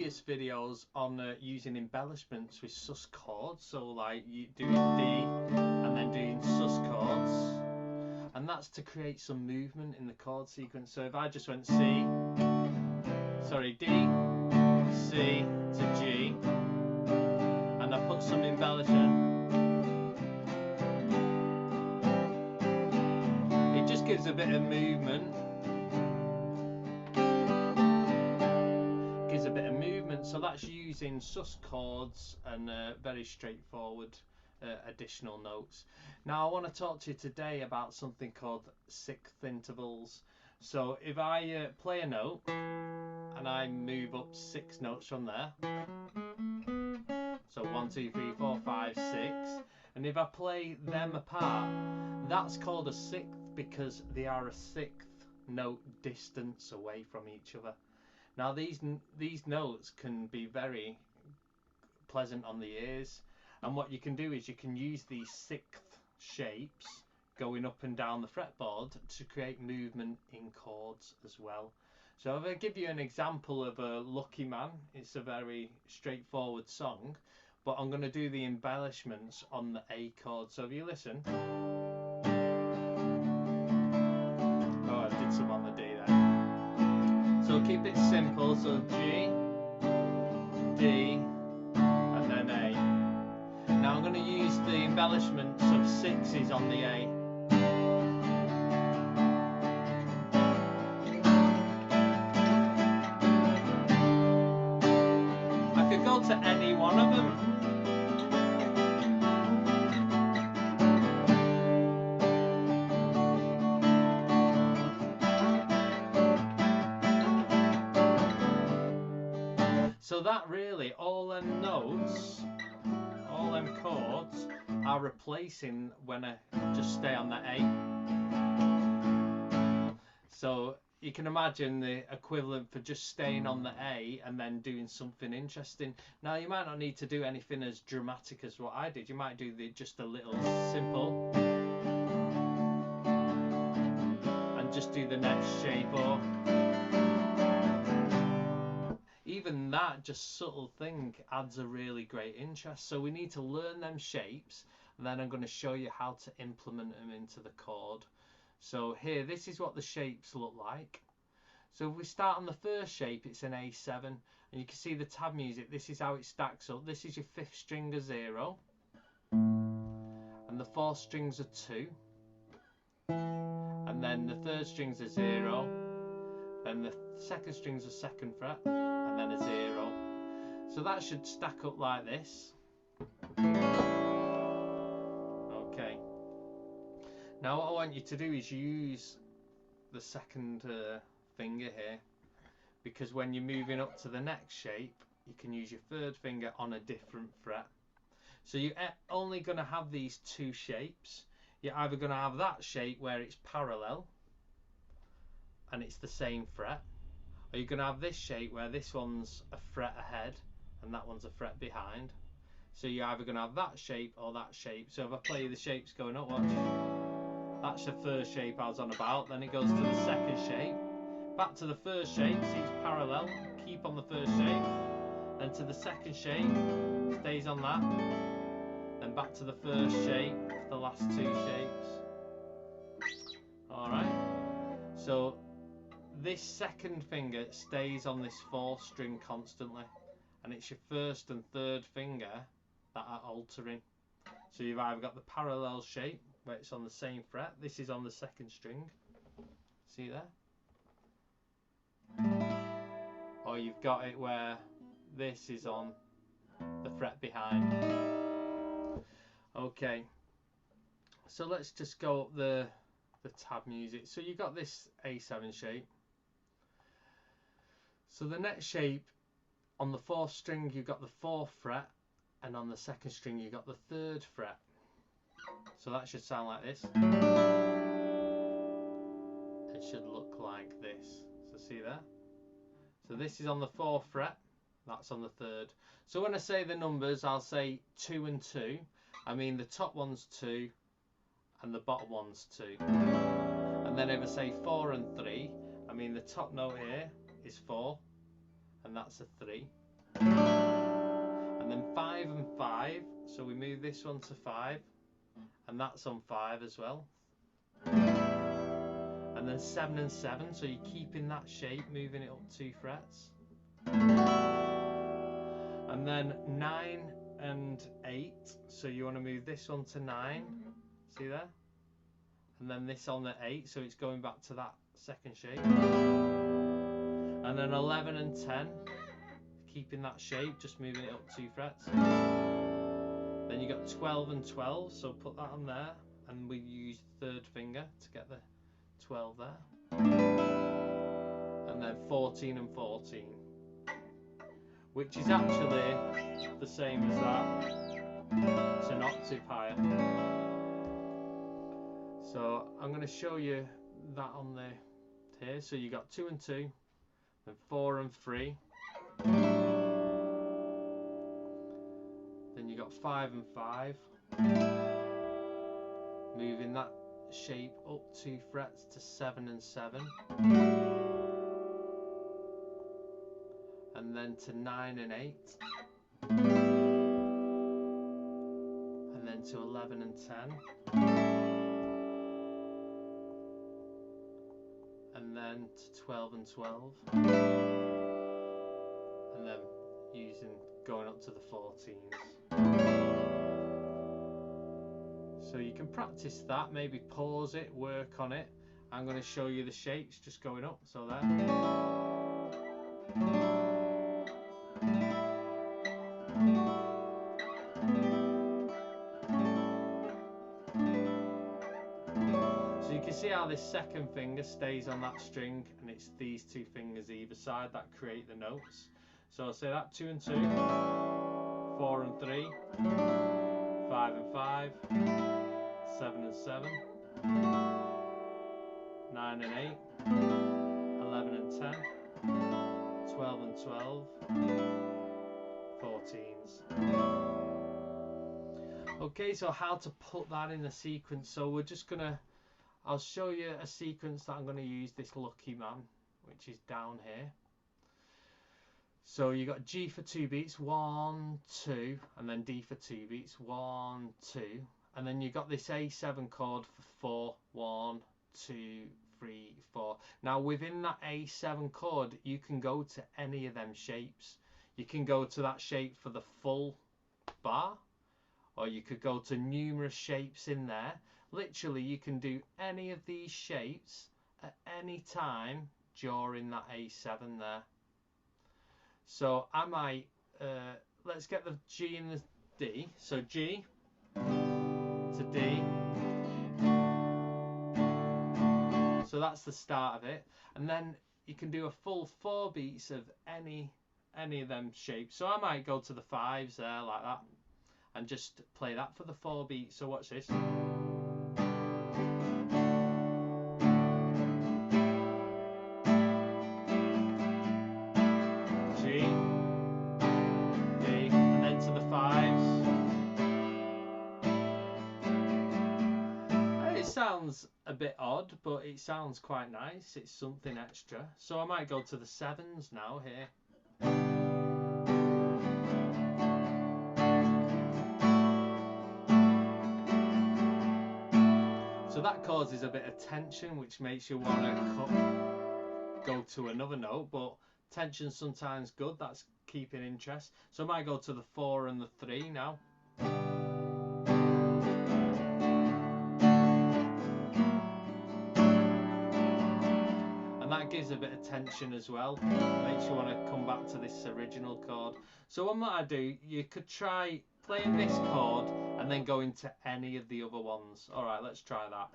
previous videos on using embellishments with sus chords, so like you doing D and then doing sus chords, and that's to create some movement in the chord sequence. So if I just went D, C to G, and I put some embellishment, it just gives a bit of movement. So that's using sus chords and very straightforward additional notes. Now I want to talk to you today about something called sixth intervals. So if I play a note and I move up 6 notes from there, so 1, 2, 3, 4, 5, 6, and if I play them apart, that's called a sixth because they are a 6th note distance away from each other. Now these notes can be very pleasant on the ears, and what you can do is you can use these 6th shapes going up and down the fretboard to create movement in chords as well. So if I give you an example of a Lucky Man, it's a very straightforward song, but I'm going to do the embellishments on the A chord. So if you listen, oh, I did some on the D there. So keep it simple, so G, D, and then A. Now I'm going to use the embellishments of 6s on the A. I could go to any one of them. So that really, all them notes, all them chords are replacing when I just stay on that A. So you can imagine the equivalent for just staying on the A and then doing something interesting. Now you might not need to do anything as dramatic as what I did. You might do just a little simple and just do the next shape, or even that just subtle thing adds a really great interest. So we need to learn them shapes, and then I'm going to show you how to implement them into the chord. So here, this is what the shapes look like. So if we start on the first shape, it's an A7, and you can see the tab music. This is how it stacks up. This is your 5th string of 0, and the 4th strings are 2, and then the 3rd strings are 0, then the 2nd strings are 2nd fret, and then a 0. So that should stack up like this. Okay. Now what I want you to do is use the 2nd finger here, because when you're moving up to the next shape, you can use your 3rd finger on a different fret. So you're only going to have these 2 shapes. You're either going to have that shape where it's parallel and it's the same fret, or you're going to have this shape where this one's a fret ahead and that one's a fret behind. So you're either going to have that shape or that shape. So if I play the shapes going up, watch. That's the first shape I was on about. Then it goes to the 2nd shape, back to the 1st shape, see it's parallel, keep on the 1st shape, then to the 2nd shape, stays on that, then back to the 1st shape, the last 2 shapes. Alright, so this 2nd finger stays on this 4th string constantly, and it's your 1st and 3rd finger that are altering. So you've either got the parallel shape where it's on the same fret, this is on the 2nd string, see there? Or you've got it where this is on the fret behind. Okay, so let's just go up the tab music. So you've got this A7 shape. So the next shape, on the 4th string you've got the 4th fret, and on the 2nd string you've got the 3rd fret. So that should sound like this. It should look like this. So see there? So this is on the 4th fret, that's on the 3rd. So when I say the numbers, I'll say 2 and 2. I mean the top one's 2 and the bottom one's 2. And then if I say 4 and 3, I mean the top note here is 4 and that's a 3. And then 5 and 5, so we move this one to 5, and that's on 5 as well. And then 7 and 7, so you're keeping that shape, moving it up 2 frets. And then 9 and 8, so you want to move this one to 9, see there? And then this on the 8, so it's going back to that second shape. And then 11 and 10, keeping that shape, just moving it up 2 frets. Then you got 12 and 12, so put that on there, and we use third finger to get the 12 there. And then 14 and 14, which is actually the same as that. It's an octave higher. So I'm going to show you that on the here. So you got 2 and 2, then 4 and 3. Then you got 5 and 5. Moving that shape up 2 frets to 7 and 7. And then to 9 and 8. And then to 11 and 10. And then to 12 and 12. And then going up to the 14s. So you can practice that, maybe pause it, work on it. I'm going to show you the shapes just going up, so there. So you can see how this second finger stays on that string, and it's these 2 fingers either side that create the notes. So I'll say that 2 and 2, 4 and 3, 5 and 5, 7 and 7, 9 and 8, 11 and 10, 12 and 12, 14s. Okay, so how to put that in a sequence. So we're just gonna, I'll show you a sequence that I'm going to use this lucky man, which is down here. So you got G for 2 beats, 1, 2, and then D for 2 beats, 1, 2, and then you got this A7 chord for 4, 1, 2, 3, 4. Now within that A7 chord, you can go to any of them shapes. You can go to that shape for the full bar, or you could go to numerous shapes in there. Literally, you can do any of these shapes at any time during that A7 there. So I might, let's get the G and the D. So G to D. So that's the start of it. And then you can do a full 4 beats of any of them shapes. So I might go to the 5s there like that and just play that for the 4 beats. So watch this. Sounds a bit odd, but it sounds quite nice. It's something extra. So I might go to the 7s now here. So that causes a bit of tension, which makes you want to go to another note, but tension's sometimes good. That's keeping interest. So I might go to the 4 and the 3 now. That gives a bit of tension as well. Makes you want to come back to this original chord. So what might I do? You could try playing this chord and then go into any of the other ones. Alright, let's try that.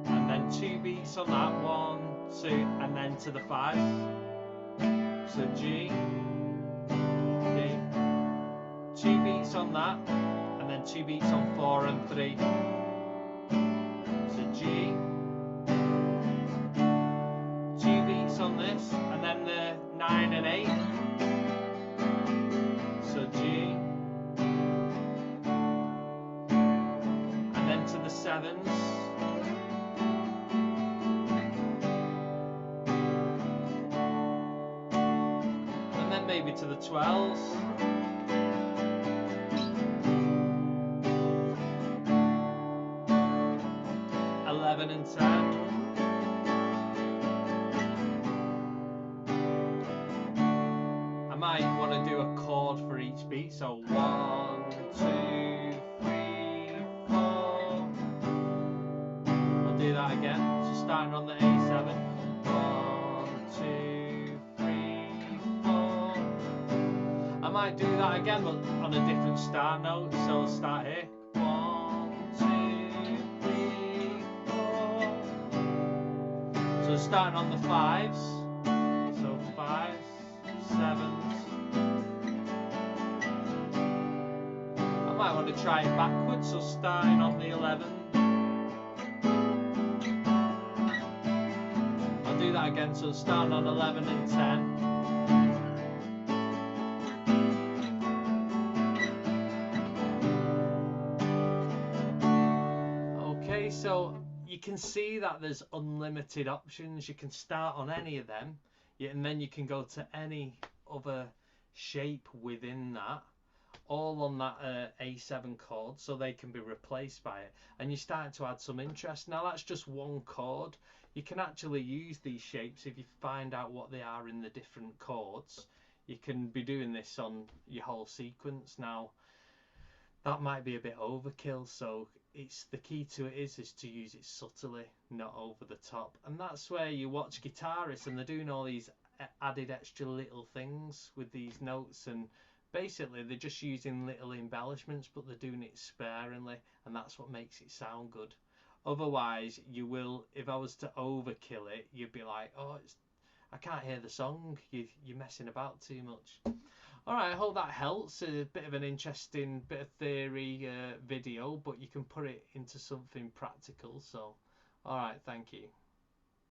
And then 2 beats on that, 1, 2, and then to the 5. So G, D, 2 beats on that, and then 2 beats on 4 and 3. So G, on this, and then the 9 and 8. So G, and then to the 7s. 12s. Eleven and 10. I might want to do a chord for each beat, so 1, 2, 3, 4. I'll do that again. So starting on the A7. 1, 2, 3, 4. I might do that again, but on a different start note. So I'll start here. 1, 2, 3, 4. So starting on the 5s. So 5s, 7s. I might want to try it backwards, so starting on the 11. I'll do that again, so starting on 11 and 10. Okay, so you can see that there's unlimited options. You can start on any of them, and then you can go to any other shape within that, all on that A7 chord, so they can be replaced by it, and you're starting to add some interest. Now that's just one chord. You can actually use these shapes if you find out what they are in the different chords. You can be doing this on your whole sequence. Now that might be a bit overkill, so it's the key to it is to use it subtly, not over the top. And that's where you watch guitarists and they're doing all these added extra little things with these notes, and basically they're just using little embellishments, but they're doing it sparingly, and that's what makes it sound good. Otherwise, you will, if I was to overkill it, you'd be like, oh, I can't hear the song, you're messing about too much. Alright, I hope that helps. A bit of an interesting bit of theory video, but you can put it into something practical. So, alright, thank you.